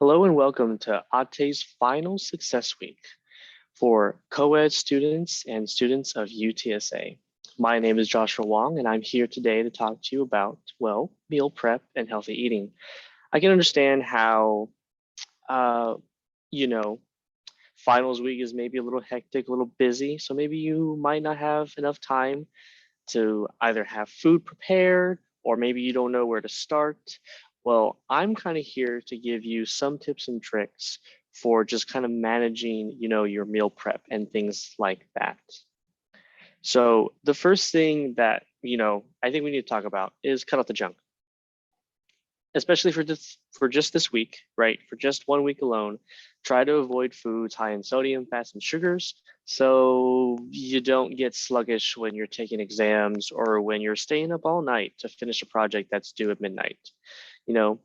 Hello and welcome to Ate's final success week for co-ed students and students of UTSA. My name is Joshua Wong and I'm here today to talk to you about, well, meal prep and healthy eating. I can understand how, uh, you know, finals week is maybe a little hectic, a little busy. So maybe you might not have enough time to either have food prepared or maybe you don't know where to start. Well, I'm kind of here to give you some tips and tricks for just kind of managing, your meal prep and things like that. So the first thing that, I think we need to talk about is cut out the junk, especially for just this week, right? For just 1 week alone, try to avoid foods high in sodium, fats, and sugars so you don't get sluggish when you're taking exams or when you're staying up all night to finish a project that's due at midnight. You know,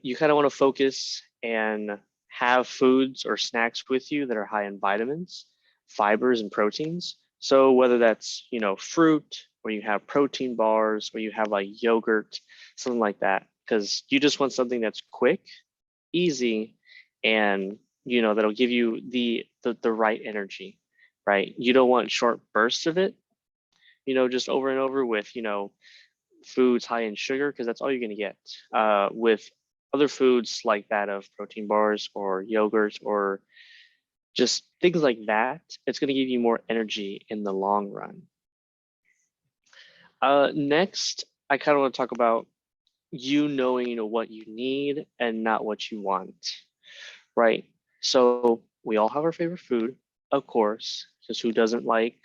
you kind of want to focus and have foods or snacks with you that are high in vitamins, fibers, and proteins. So whether that's, fruit, or you have protein bars, or you have like yogurt, something like that, because you just want something that's quick, easy, and that'll give you the right energy, right? You don't want short bursts of it, just over and over with, foods high in sugar, because that's all you're going to get. With other foods like that of protein bars or yogurt or just things like that, it's going to give you more energy in the long run. Next, I kind of want to talk about you knowing, what you need and not what you want, right? So we all have our favorite food, of course, because who doesn't like,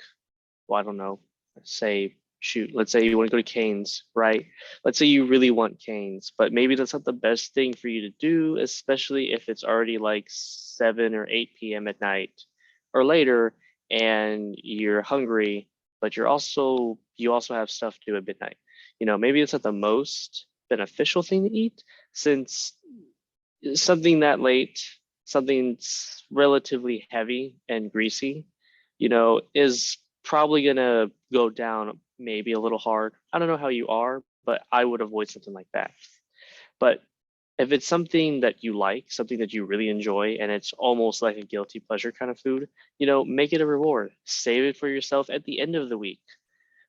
well, I don't know, say, shoot, let's say you want to go to Cane's, right? Let's say you really want Cane's, but maybe that's not the best thing for you to do, especially if it's already like 7 or 8 p.m. at night or later and you're hungry, but you also have stuff to do at midnight. Maybe it's not the most beneficial thing to eat since something that late, something relatively heavy and greasy, is probably gonna go down maybe a little hard. I don't know how you are, but I would avoid something like that. But if it's something that you like, something that you really enjoy, and it's almost like a guilty pleasure kind of food, make it a reward. Save it for yourself at the end of the week,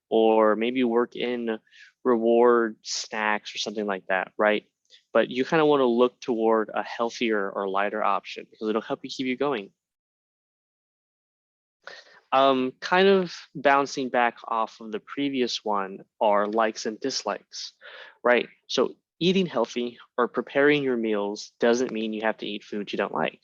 or maybe work in reward snacks or something like that, right? But you kind of want to look toward a healthier or lighter option because it'll help you keep you going. Kind of bouncing back off of the previous one are likes and dislikes, right? So eating healthy or preparing your meals doesn't mean you have to eat food you don't like,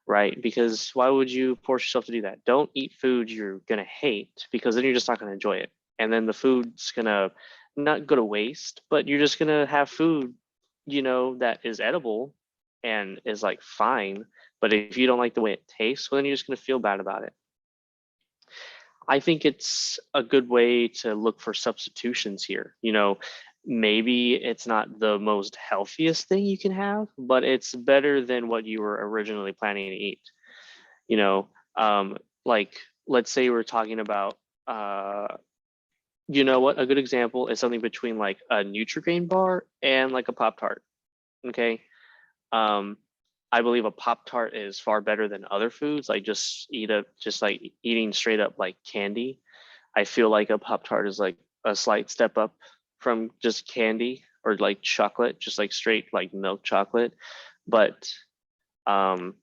right? Because why would you force yourself to do that? Don't eat food you're gonna hate because then you're just not gonna enjoy it. And then the food's gonna not go to waste, but you're just gonna have food, that is edible and is like fine. But if you don't like the way it tastes, well, then you're just gonna feel bad about it. I think it's a good way to look for substitutions here. Maybe it's not the most healthiest thing you can have, but it's better than what you were originally planning to eat. You know, like let's say we're talking about, what a good example is something between like a Nutri-Grain bar and like a Pop-Tart. Okay. Um, I believe a Pop Tart is far better than other foods. Like just like eating straight up like candy. I feel like a Pop Tart is like a slight step up from just candy or like chocolate, just like straight like milk chocolate. But um,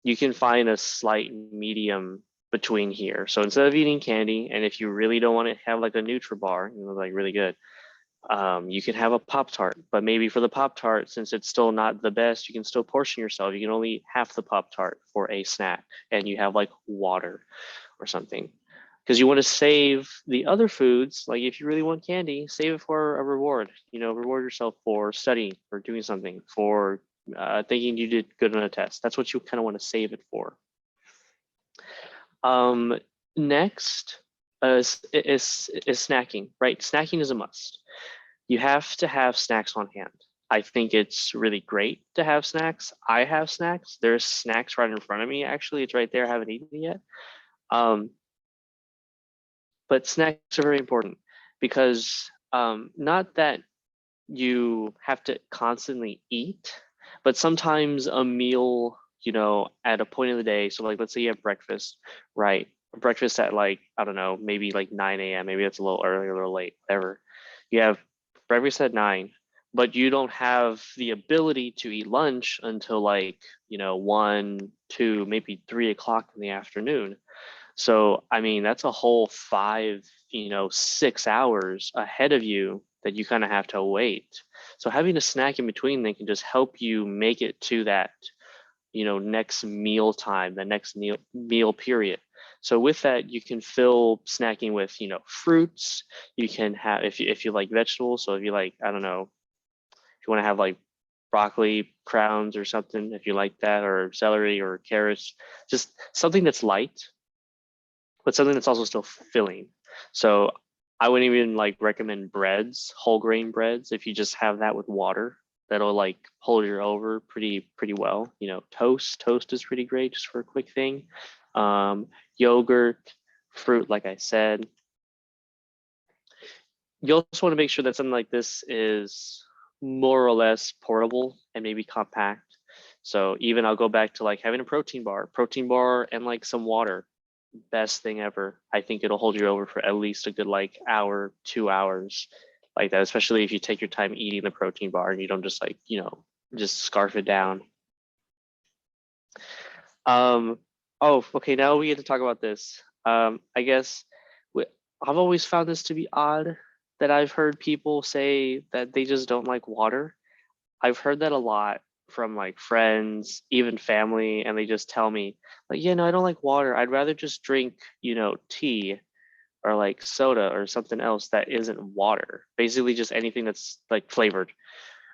you can find a slight medium between here. So instead of eating candy, and if you really don't want to have like a Nutri-Bar, like really good, you can have a Pop Tart, but maybe for the Pop Tart, since it's still not the best, you can still portion yourself. You can only eat half the Pop Tart for a snack, and you have like water or something. Because you want to save the other foods, like if you really want candy, save it for a reward. Reward yourself for studying, for doing something, for thinking you did good on a test. That's what you kind of want to save it for. Next is snacking, right? Snacking is a must. You have to have snacks on hand. I think it's really great to have snacks. I have snacks. There's snacks right in front of me. Actually, it's right there. I haven't eaten it yet. But snacks are very important because not that you have to constantly eat, But sometimes a meal, at a point of the day, so like let's say you have breakfast, right? Breakfast at like, I don't know, maybe like 9 a.m. Maybe that's a little early or a little late, whatever. You have breakfast at 9, but you don't have the ability to eat lunch until like, 1, 2, maybe 3 o'clock in the afternoon. So, I mean, that's a whole 5, 6 hours ahead of you that you kind of have to wait. So having a snack in between then can just help you make it to that, next meal time, the next meal period. So with that, you can fill snacking with, fruits. You can have, if you like vegetables. So if you like, I don't know, if you want to have like broccoli crowns or something, if you like that, or celery or carrots, just something that's light but something that's also still filling. So I wouldn't even like recommend breads, whole grain breads. If you just have that with water, that'll like hold you over pretty well. Toast is pretty great just for a quick thing. Um, Yogurt, fruit, like I said. You also want to make sure that something like this is more or less portable and maybe compact. So even I'll go back to like having a protein bar and like some water. Best thing ever. I think it'll hold you over for at least a good like hour, 2 hours like that, especially if you take your time eating the protein bar and you don't just like, just scarf it down. Oh, okay, now we get to talk about this. I guess I've always found this to be odd that I've heard people say that they just don't like water. I've heard that a lot from like friends, even family, and they just tell me like, yeah, no, I don't like water. I'd rather just drink, tea or like soda or something else that isn't water. Basically just anything that's like flavored,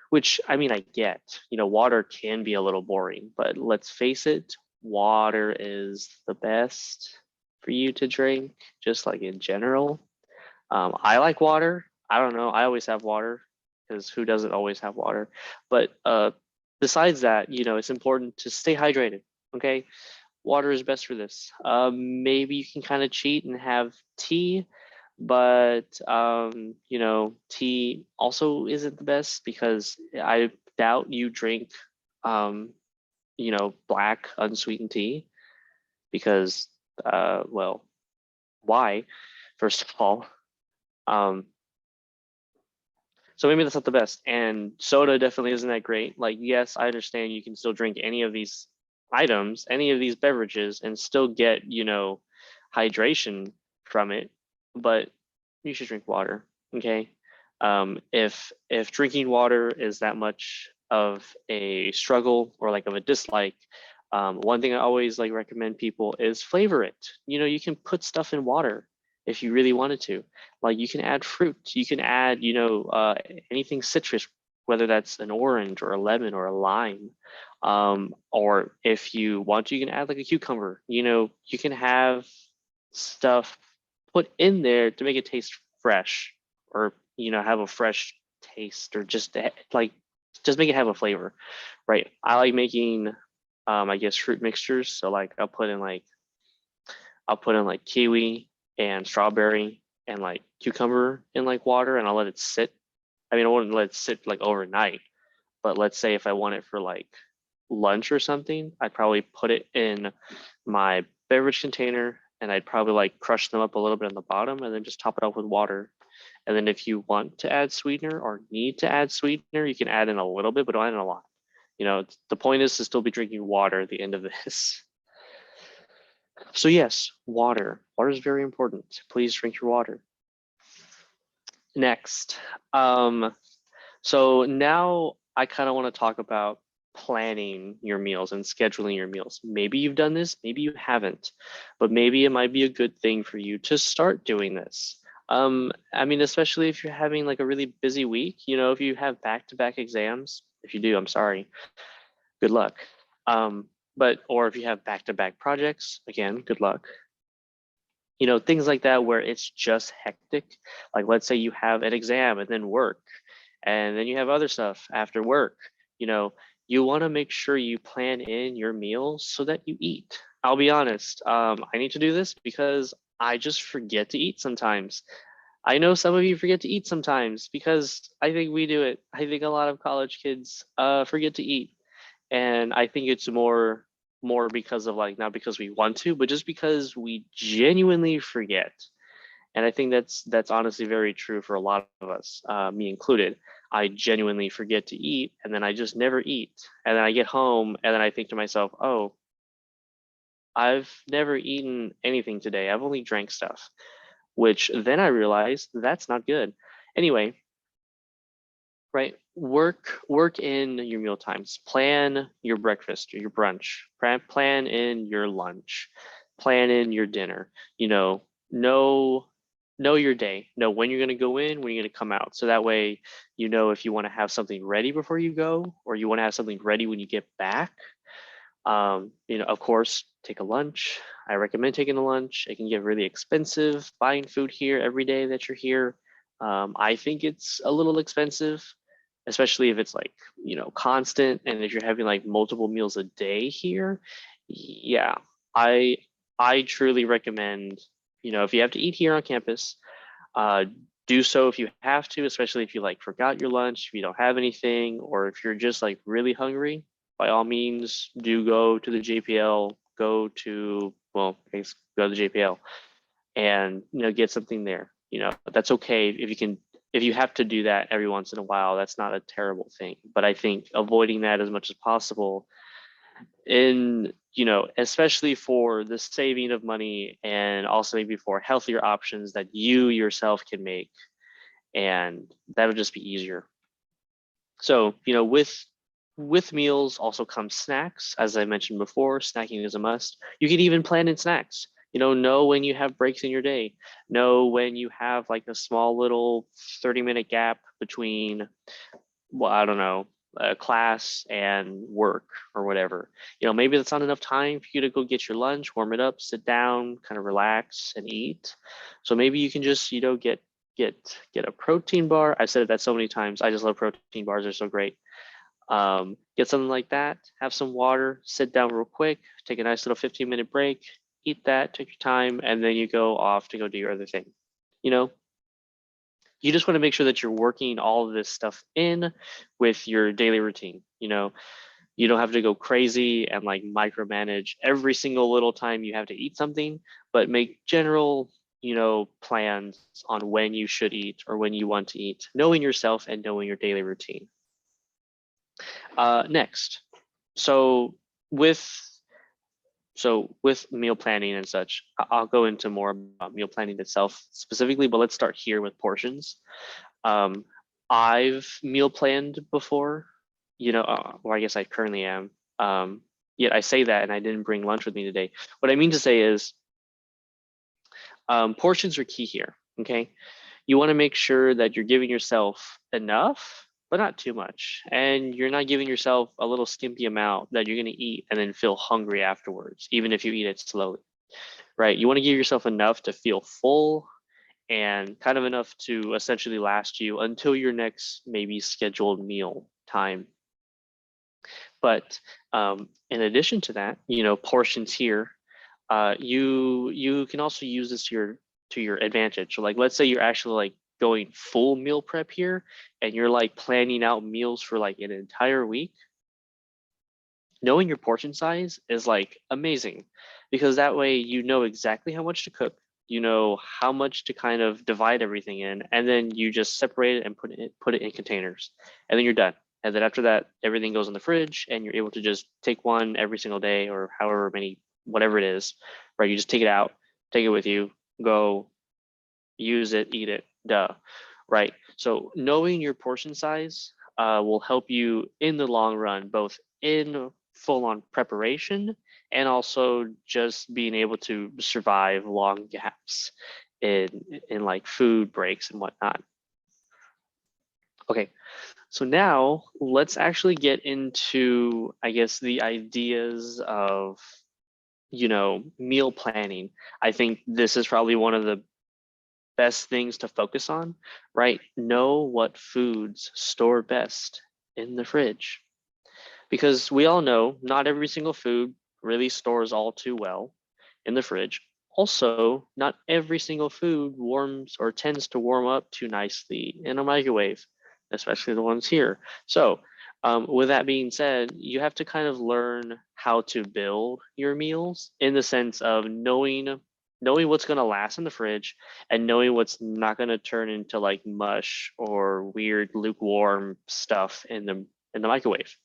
which I mean, I get, water can be a little boring, but let's face it, water is the best for you to drink, just like in general. I like water. I don't know. I always have water because who doesn't always have water? But besides that, it's important to stay hydrated. Okay, water is best for this. Maybe you can kind of cheat and have tea, but tea also isn't the best because I doubt you drink, um, black unsweetened tea because, well, why? First of all. Um, So maybe that's not the best. And soda definitely isn't that great. Like, yes, I understand you can still drink any of these items, any of these beverages, and still get, hydration from it, but you should drink water. Okay. If drinking water is that much of a struggle or like of a dislike, one thing I always like recommend people is flavor it. You can put stuff in water if you really wanted to. Like you can add fruit, you can add, anything citrus, whether that's an orange or a lemon or a lime. Or if you want to, you can add like a cucumber. You can have stuff put in there to make it taste fresh or, have a fresh taste or just like, just make it have a flavor, right? I like making, I guess fruit mixtures. So like I'll put in like kiwi and strawberry and like cucumber in like water and I'll let it sit. I mean, I wouldn't let it sit like overnight, but let's say if I want it for like lunch or something, I'd probably put it in my beverage container and I'd probably like crush them up a little bit on the bottom and then just top it off with water. And then if you want to add sweetener or need to add sweetener, you can add in a little bit, but don't add in a lot. The point is to still be drinking water at the end of this. So yes, water. Water is very important. Please drink your water. Next, so now I kind of want to talk about planning your meals and scheduling your meals. Maybe you've done this, maybe you haven't, but maybe it might be a good thing for you to start doing this. I mean, especially if you're having like a really busy week, if you have back-to-back exams, if you do, I'm sorry, good luck. But or if you have back-to-back projects, again, good luck. Things like that where it's just hectic. Like let's say you have an exam and then work, and then you have other stuff after work. You know, you want to make sure you plan in your meals so that you eat. I'll be honest, I need to do this because I just forget to eat sometimes. I know some of you forget to eat sometimes because I think we do it. I think a lot of college kids forget to eat. And I think it's more because of like not because we want to, but just because we genuinely forget. And I think that's honestly very true for a lot of us, me included. I genuinely forget to eat, and then I just never eat. And then I get home, and then I think to myself, "Oh, I've never eaten anything today. I've only drank stuff." Which then I realized that's not good. Anyway, right? Work in your meal times. Plan your breakfast or your brunch. Plan in your lunch. Plan in your dinner. You know your day. Know when you're going to go in, when you're going to come out. So that way, you know if you want to have something ready before you go, or you want to have something ready when you get back. Of course, take a lunch. I recommend taking a lunch. It can get really expensive buying food here every day that you're here. I think it's a little expensive, especially if it's like, constant and if you're having like multiple meals a day here. Yeah, I I truly recommend, if you have to eat here on campus, uh, do so if you have to, especially if you like forgot your lunch, if you don't have anything, or if you're just like really hungry. By all means, do go to the JPL. Well, I guess go to the JPL and get something there. That's okay if you can. If you have to do that every once in a while, that's not a terrible thing. But I think avoiding that as much as possible, especially for the saving of money and also maybe for healthier options that you yourself can make, and that'll just be easier. So, with meals also comes snacks. As I mentioned before, snacking is a must. You can even plan in snacks. Know when you have breaks in your day. Know when you have like a small little 30-minute gap between, well, I don't know, class and work or whatever. Maybe that's not enough time for you to go get your lunch, warm it up, sit down, kind of relax and eat. So maybe you can just, get a protein bar. I've said that so many times. I just love protein bars. They're so great. Get something like that, have some water, sit down real quick, take a nice little 15-minute break, eat that, take your time, and then you go off to go do your other thing. You know, you just want to make sure that you're working all of this stuff in with your daily routine. You don't have to go crazy and like micromanage every single little time you have to eat something, but make general, plans on when you should eat or when you want to eat, knowing yourself and knowing your daily routine. Next, so with with meal planning and such, I'll go into more about meal planning itself specifically, but let's start here with portions. Um, I've meal planned before, or I guess I currently am. Yet I say that and I didn't bring lunch with me today. What I mean to say is, portions are key here. Okay, you want to make sure that you're giving yourself enough, but not too much, and you're not giving yourself a little skimpy amount that you're going to eat and then feel hungry afterwards, even if you eat it slowly. Right? You want to give yourself enough to feel full and kind of enough to essentially last you until your next maybe scheduled meal time. But in addition to that, portions here, you can also use this to your advantage. So like, let's say you're actually like going full meal prep here, and you're like planning out meals for like an entire week. Knowing your portion size is like amazing, because that way you know exactly how much to cook, you know how much to kind of divide everything in, and then you just separate it and put it in containers, and then you're done. And then after that, everything goes in the fridge, and you're able to just take one every single day or however many, whatever it is, right? You just take it out, take it with you, go use it, eat it, duh, right? So knowing your portion size will help you in the long run, both in full on preparation and also just being able to survive long gaps in like food breaks and whatnot. Okay, so now let's actually get into, I guess, the ideas of, meal planning. I think this is probably one of the best things to focus on, right? Know what foods store best in the fridge. Because we all know not every single food really stores all too well in the fridge. Also, not every single food warms or tends to warm up too nicely in a microwave, especially the ones here. So With that being said, you have to kind of learn how to build your meals in the sense of knowing what's going to last in the fridge and knowing what's not going to turn into like mush or weird lukewarm stuff in the microwave.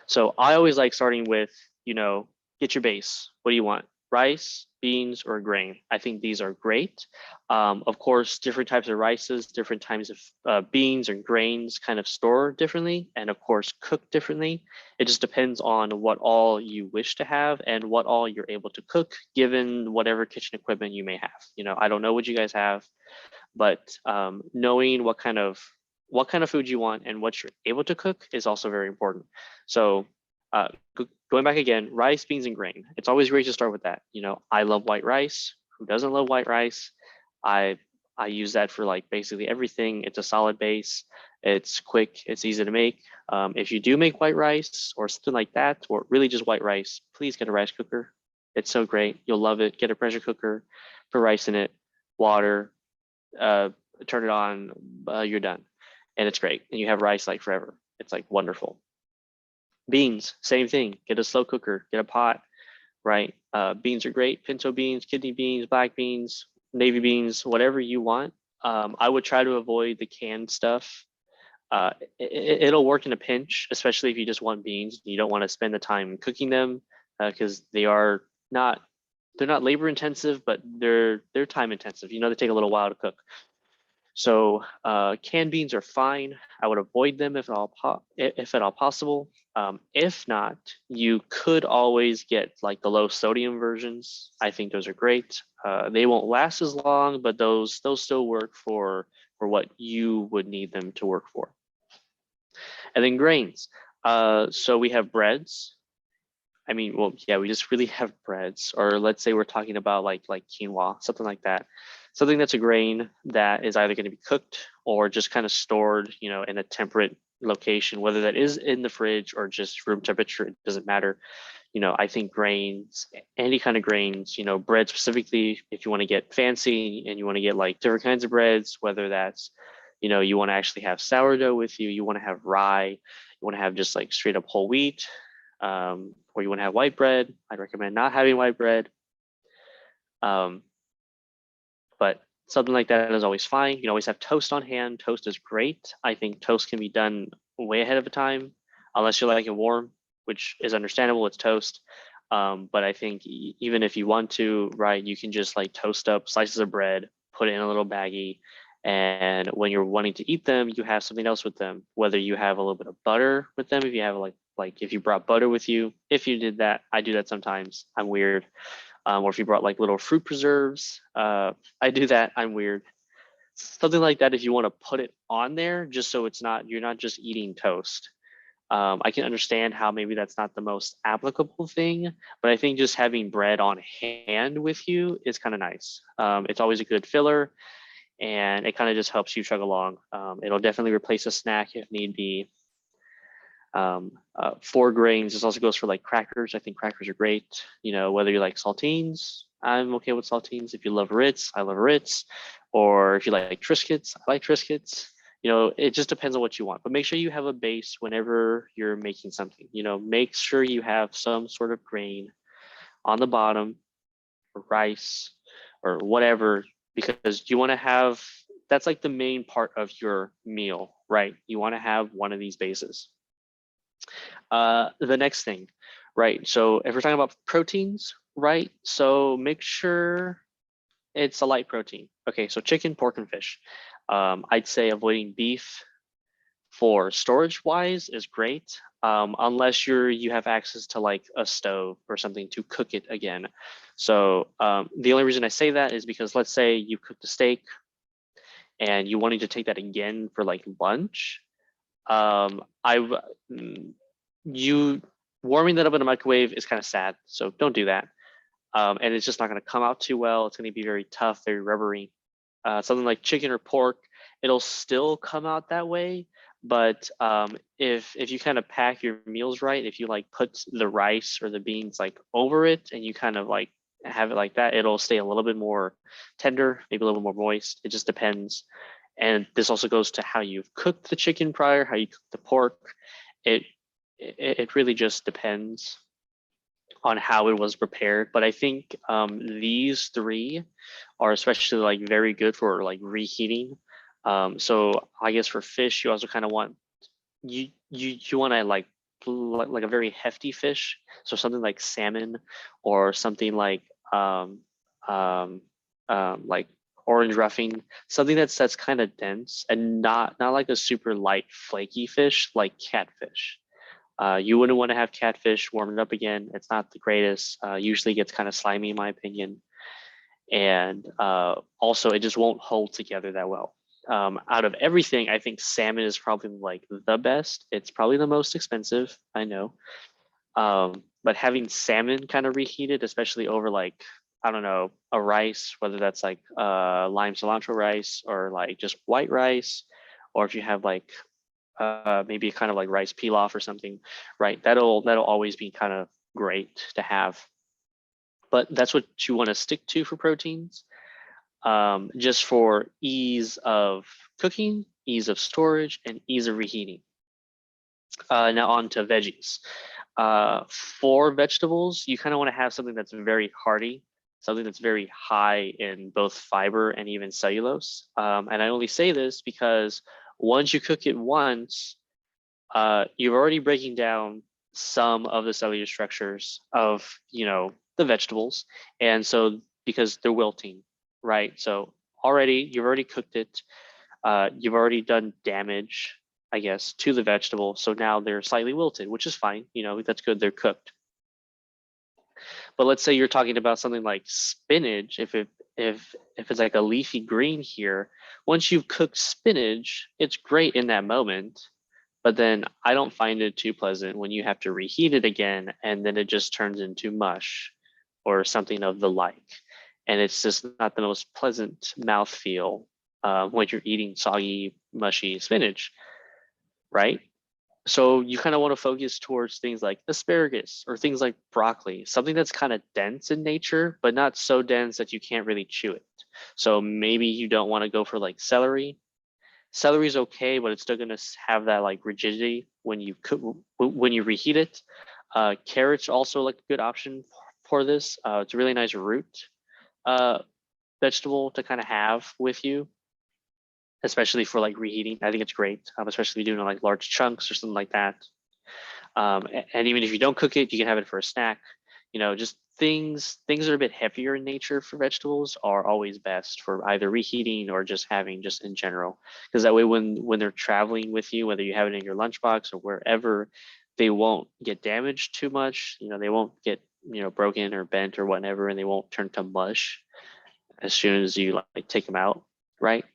So I always like starting with, get your base. What do you want? Rice, beans, or grain? I think these are great. Of course, different types of rices, different types of beans and grains kind of store differently, and of course, cook differently. It just depends on what all you wish to have and what all you're able to cook, given whatever kitchen equipment you may have. I don't know what you guys have, but knowing what kind of food you want and what you're able to cook is also very important. So going back again, rice, beans, and grain. It's always great to start with that. I love white rice. Who doesn't love white rice? I use that for like basically everything. It's a solid base. It's quick. It's easy to make. If you do make white rice or something like that, or really just white rice, please get a rice cooker. It's so great. You'll love it. Get a pressure cooker, put rice in it, water, turn it on, you're done. And it's great. And you have rice like forever. It's like wonderful. Beans, same thing. Get a slow cooker, get a pot, right? Beans are great. Pinto beans, kidney beans, black beans, navy beans, whatever you want. I would try to avoid the canned stuff. It'll work in a pinch, especially if you just want beans. You don't want to spend the time cooking them because they're not labor intensive, but they're time intensive. They take a little while to cook. So canned beans are fine. I would avoid them if at all possible. If not, you could always get like the low sodium versions. I think those are great. They won't last as long, but those still work for what you would need them to work for. And then grains. So we have breads. I mean, well, yeah, we just really have breads, or let's say we're talking about like quinoa, something like that. Something that's a grain that is either going to be cooked or just kind of stored, in a temperate location, whether that is in the fridge or just room temperature, it doesn't matter. I think grains, any kind of grains, bread specifically, if you want to get fancy and you want to get like different kinds of breads, whether that's, you want to actually have sourdough with you, you want to have rye, you want to have just like straight up whole wheat, or you want to have white bread. I'd recommend not having white bread. But something like that is always fine. You can always have toast on hand. Toast is great. I think toast can be done way ahead of time, unless you like it warm, which is understandable. It's toast. But I think even if you want to, right, you can just like toast up slices of bread, put it in a little baggie, and when you're wanting to eat them, you have something else with them. Whether you have a little bit of butter with them, if you have like if you brought butter with you, if you did that, I do that sometimes. I'm weird. Or if you brought like little fruit preserves, I do that. I'm weird. Something like that. If you want to put it on there, just so you're not just eating toast. I can understand how maybe that's not the most applicable thing, but I think just having bread on hand with you is kind of nice. It's always a good filler, and it kind of just helps you chug along. It'll definitely replace a snack if need be. For grains, this also goes for like crackers. I think crackers are great. Whether you like saltines, I'm okay with saltines. If you love Ritz, I love Ritz. Or if you like Triscuits, I like Triscuits. It just depends on what you want. But make sure you have a base whenever you're making something. Make sure you have some sort of grain on the bottom, or rice, or whatever, because you want to have, that's like the main part of your meal, right? You want to have one of these bases. The next thing, right? So if we're talking about proteins, right? So make sure it's a light protein. Okay, so chicken, pork, and fish. I'd say avoiding beef for storage wise is great, unless you have access to like a stove or something to cook it again. So the only reason I say that is because let's say you cooked a steak and you wanted to take that again for like lunch. You warming that up in a microwave is kind of sad, so don't do that. And it's just not going to come out too well. It's going to be very tough, very rubbery. Something like chicken or pork, it'll still come out that way. But if you kind of pack your meals right, if you like put the rice or the beans like over it and you kind of like have it like that, it'll stay a little bit more tender, maybe a little more moist. It just depends. And this also goes to how you've cooked the chicken prior, how you cook the pork. It it really just depends on how it was prepared. But I think these three are especially like very good for like reheating. So I guess for fish, you also kind of want you want to like a very hefty fish, so something like salmon or something um, like orange ruffing, something that's kind of dense and not like a super light flaky fish like catfish. You wouldn't want to have catfish warm it up again. It's not the greatest. Usually gets kind of slimy in my opinion, and also it just won't hold together that well. Out of everything, I think salmon is probably like the best. It's probably the most expensive, I know. But having salmon kind of reheated, especially over like, I don't know, a rice, whether that's like lime cilantro rice or like just white rice, or if you have like maybe kind of like rice pilaf or something, right? That'll always be kind of great to have. But that's what you want to stick to for proteins, just for ease of cooking, ease of storage, and ease of reheating. Now on to veggies. For vegetables, you kind of want to have something that's very hearty, something that's very high in both fiber and even cellulose. And I only say this because once you cook it once, you're already breaking down some of the cellular structures of, the vegetables. And so because they're wilting, right? So already you've already cooked it. You've already done damage, I guess, to the vegetable. So now they're slightly wilted, which is fine. That's good. They're cooked. But let's say you're talking about something like spinach. If it's like a leafy green here, once you've cooked spinach, it's great in that moment. But then I don't find it too pleasant when you have to reheat it again and then it just turns into mush or something of the like. And it's just not the most pleasant mouthfeel when you're eating soggy, mushy spinach, right? So you kind of want to focus towards things like asparagus or things like broccoli, something that's kind of dense in nature, but not so dense that you can't really chew it. So maybe you don't want to go for like celery. Celery is okay, but it's still going to have that like rigidity when you cook, when you reheat it. Carrots also like a good option for this. It's a really nice root uh, vegetable to kind of have with you, especially for like reheating. I think it's great, especially if you're doing like large chunks or something like that. And even if you don't cook it, you can have it for a snack. Just things that are a bit heavier in nature for vegetables are always best for either reheating or just having just in general. Because that way, when they're traveling with you, whether you have it in your lunchbox or wherever, they won't get damaged too much. They won't get broken or bent or whatever, and they won't turn to mush as soon as you like take them out, right?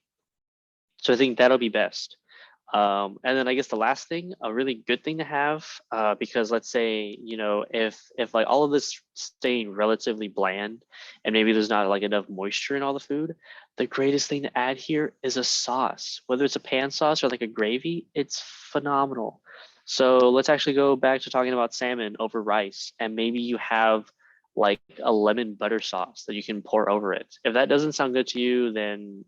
So I think that'll be best. And then I guess the last thing, a really good thing to have, because let's say, if like all of this staying relatively bland and maybe there's not like enough moisture in all the food, the greatest thing to add here is a sauce, whether it's a pan sauce or like a gravy, it's phenomenal. So let's actually go back to talking about salmon over rice, and maybe you have like a lemon butter sauce that you can pour over it. If that doesn't sound good to you, then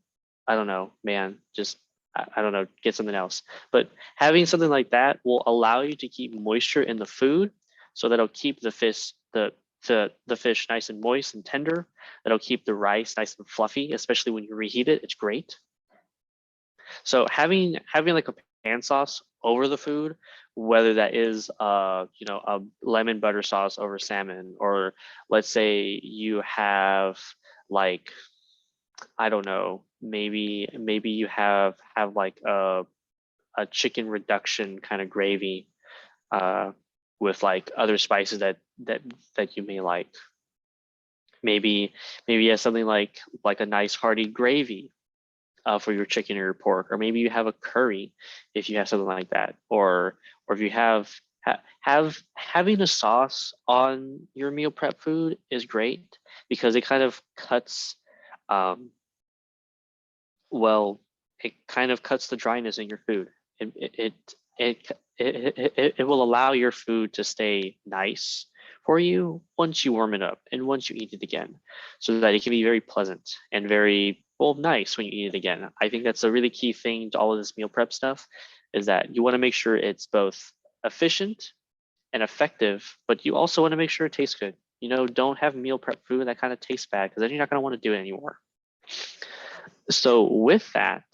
I don't know, man, just I don't know, get something else. But having something like that will allow you to keep moisture in the food, so that'll keep the fish nice and moist and tender. That'll keep the rice nice and fluffy, especially when you reheat it. It's great. So having like a pan sauce over the food, whether that is a lemon butter sauce over salmon, or let's say you have like, I don't know, maybe you have like a chicken reduction kind of gravy uh, with like other spices that you may like. Maybe you have something like a nice hearty gravy for your chicken or your pork, or maybe you have a curry if you have something like that, or if you have having a sauce on your meal prep food is great because it kind of cuts um, well, it kind of cuts the dryness in your food. It will allow your food to stay nice for you once you warm it up and once you eat it again, so that it can be very pleasant and very full of nice when you eat it again. I think that's a really key thing to all of this meal prep stuff, is that you want to make sure it's both efficient and effective, but you also want to make sure it tastes good. You know, don't have meal prep food that kind of tastes bad, because then you're not going to want to do it anymore. So with that,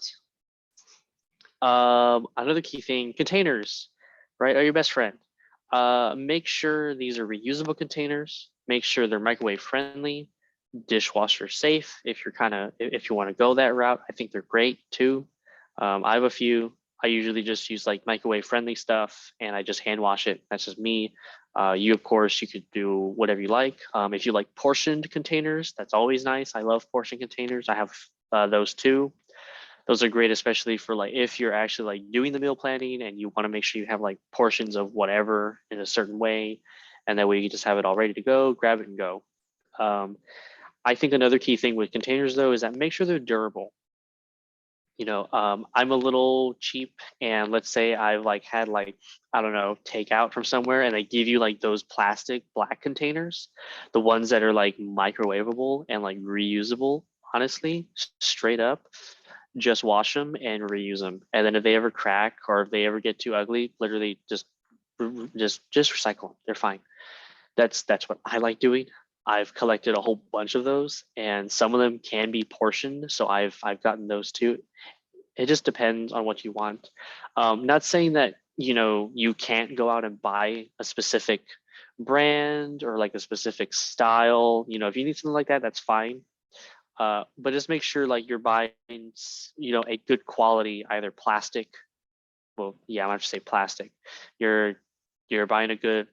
another key thing, containers, right, are your best friend. Make sure these are reusable containers. Make sure they're microwave friendly, dishwasher safe. If you want to go that route, I think they're great too. I have a few. I usually just use like microwave friendly stuff, and I just hand wash it. That's just me. You, of course, you could do whatever you like. If you like portioned containers, that's always nice. I love portion containers. I have those too. Those are great, especially for like if you're actually like doing the meal planning and you want to make sure you have like portions of whatever in a certain way, and that way you can just have it all ready to go, grab it and go. I think another key thing with containers though is that make sure they're durable. You know, I'm a little cheap, and let's say I've like had like, I don't know, takeout from somewhere, and they give you like those plastic black containers, the ones that are like microwavable and like reusable. Honestly, straight up, just wash them and reuse them. And then if they ever crack or if they ever get too ugly, literally just recycle them. They're fine. That's what I like doing. I've collected a whole bunch of those, and some of them can be portioned, so I've gotten those too. It just depends on what you want. Not saying that, you know, you can't go out and buy a specific brand or like a specific style. You know, if you need something like that, that's fine. But just make sure like you're buying, you know, a good quality, either plastic. Well, yeah, I'm gonna say plastic. You're buying a good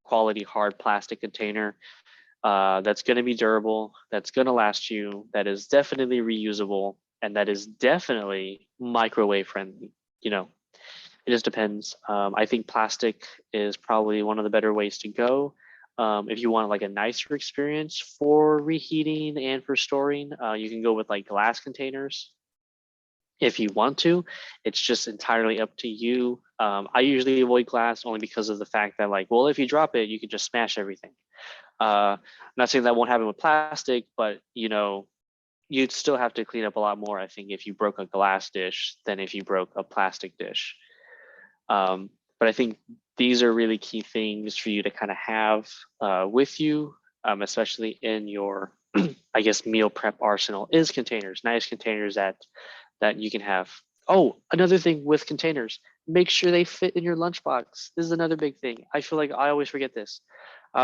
quality hard plastic container that's going to be durable, that's going to last you, that is definitely reusable, and that is definitely microwave friendly. You know, it just depends. I think plastic is probably one of the better ways to go. If you want like a nicer experience for reheating and for storing, you can go with like glass containers. If you want to, it's just entirely up to you. I usually avoid glass only because of the fact that like, well, if you drop it, you could just smash everything. I'm not saying that won't happen with plastic, but you know, you'd still have to clean up a lot more, I think, if you broke a glass dish than if you broke a plastic dish. But I think these are really key things for you to kind of have with you, especially in your, I guess, meal prep arsenal, is containers, nice containers that you can have. Oh, another thing with containers, make sure they fit in your lunchbox. This is another big thing. I feel like I always forget this.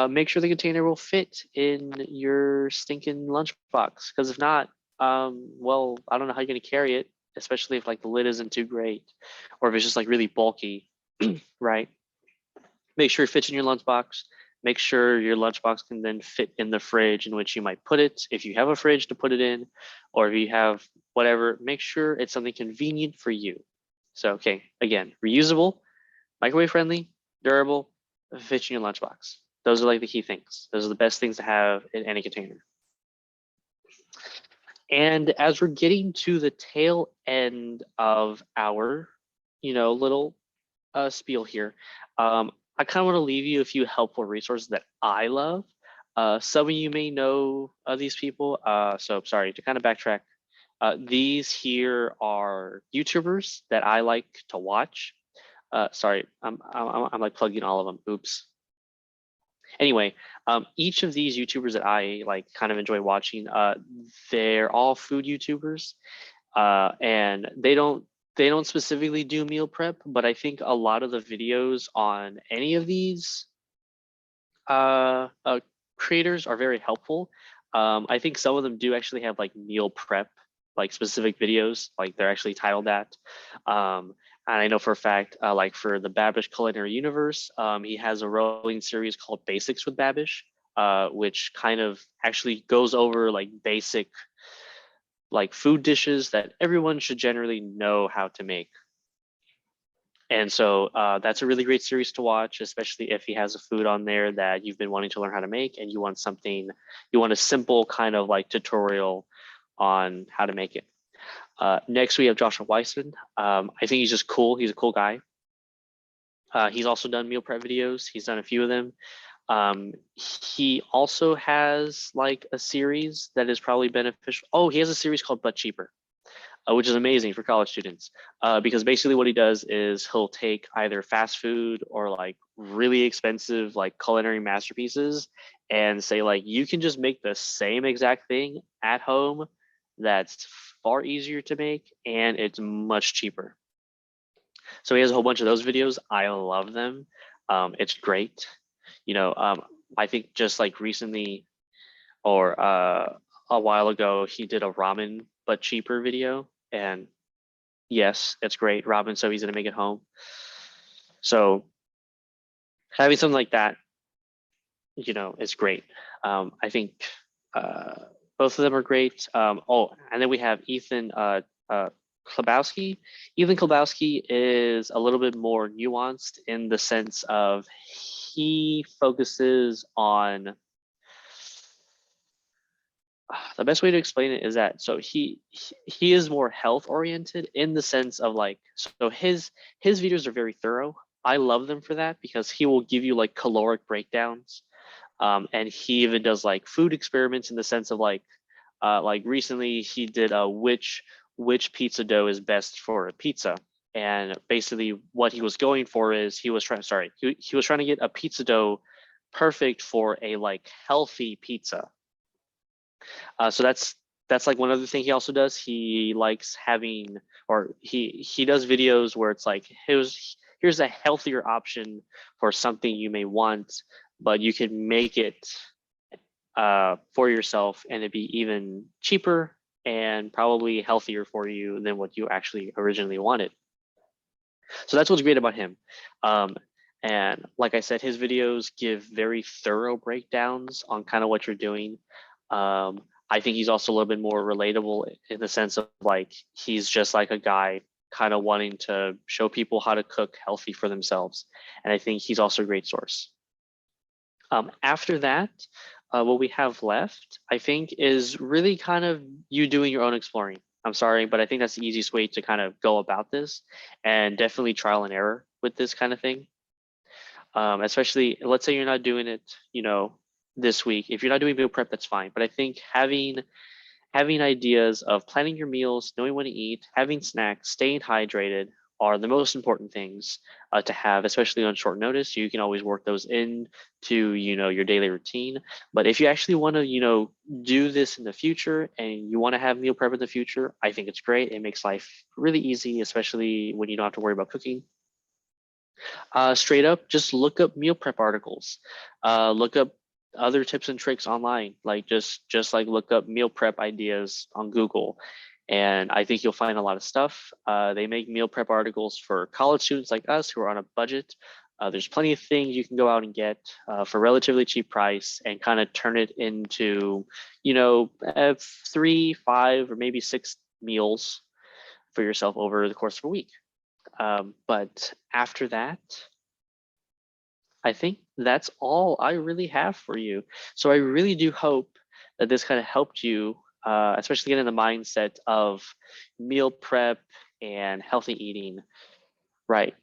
Make sure the container will fit in your stinking lunchbox, because if not, well, I don't know how you're gonna carry it, especially if like the lid isn't too great, or if it's just like really bulky, right? Make sure it fits in your lunchbox. Make sure your lunchbox can then fit in the fridge in which you might put it, if you have a fridge to put it in, or if you have whatever. Make sure it's something convenient for you. So, okay, again, reusable, microwave friendly, durable, fits in your lunchbox. Those are like the key things. Those are the best things to have in any container. And as we're getting to the tail end of our, you know, little spiel here, I kind of want to leave you a few helpful resources that I love. Some of you may know these people. So sorry, to kind of backtrack. These here are YouTubers that I like to watch. Sorry, I'm like plugging all of them. Oops. Anyway, each of these YouTubers that I like kind of enjoy watching, they're all food YouTubers, and they don't specifically do meal prep, but I think a lot of the videos on any of these creators are very helpful. I think some of them do actually have like meal prep, like specific videos, like they're actually titled that. And I know for a fact, like for the Babish Culinary Universe, he has a rolling series called Basics with Babish, which kind of actually goes over like basic like food dishes that everyone should generally know how to make. And so that's a really great series to watch, especially if he has a food on there that you've been wanting to learn how to make and you want something, you want a simple kind of like tutorial on how to make it. Next, we have Joshua Weissman. I think he's just cool. He's a cool guy. He's also done meal prep videos. He's done a few of them. He also has like a series that is probably beneficial. Oh, he has a series called But Cheaper, which is amazing for college students, because basically what he does is he'll take either fast food or like really expensive like culinary masterpieces and say like you can just make the same exact thing at home that's far easier to make and it's much cheaper. So he has a whole bunch of those videos. I love them. It's great. You know, I think just like recently or a while ago, he did a ramen but cheaper video. And yes, it's great. Ramen's so easy to make at home. So having something like that, you know, is great. I think uh, both of them are great. Oh, and then we have Ethan Klabowski. Ethan Klabowski is a little bit more nuanced in the sense of he focuses on the best way to explain it is that so he is more health oriented in the sense of like so his videos are very thorough. I love them for that because he will give you like caloric breakdowns, and he even does like food experiments in the sense of like recently he did a which pizza dough is best for a pizza. And basically what he was going for is he was trying sorry he was trying to get a pizza dough perfect for a like healthy pizza. So that's like one other thing he also does. He likes having, or he does videos where it's like here's a healthier option for something you may want, but you can make it for yourself and it'd be even cheaper and probably healthier for you than what you actually originally wanted. So that's what's great about him. Um, and like I said, his videos give very thorough breakdowns on kind of what you're doing. I think he's also a little bit more relatable in the sense of like he's just like a guy kind of wanting to show people how to cook healthy for themselves. And I think he's also a great source. After that, what we have left, I think, is really kind of you doing your own exploring. I'm sorry, but I think that's the easiest way to kind of go about this and definitely trial and error with this kind of thing. Especially, let's say you're not doing it, you know, this week. If you're not doing meal prep, that's fine. But I think having ideas of planning your meals, knowing when to eat, having snacks, staying hydrated are the most important things to have, especially on short notice. You can always work those in to, you know, your daily routine. But if you actually want to, you know, do this in the future and you want to have meal prep in the future, I think it's great. It makes life really easy, especially when you don't have to worry about cooking. Straight up, just look up meal prep articles. Look up other tips and tricks online. Like just like look up meal prep ideas on Google, and I think you'll find a lot of stuff. They make meal prep articles for college students like us who are on a budget. There's plenty of things you can go out and get for relatively cheap price and kind of turn it into, you know, 3, 5, or maybe 6 meals for yourself over the course of a week. But after that, I think that's all I really have for you. So I really do hope that this kind of helped you, especially get in the mindset of meal prep and healthy eating. Right.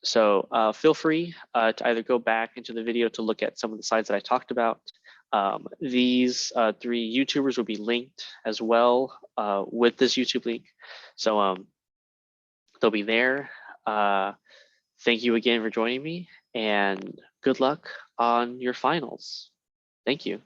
So feel free to either go back into the video to look at some of the sites that I talked about. These 3 YouTubers will be linked as well with this YouTube link. So they'll be there. Thank you again for joining me and good luck on your finals. Thank you.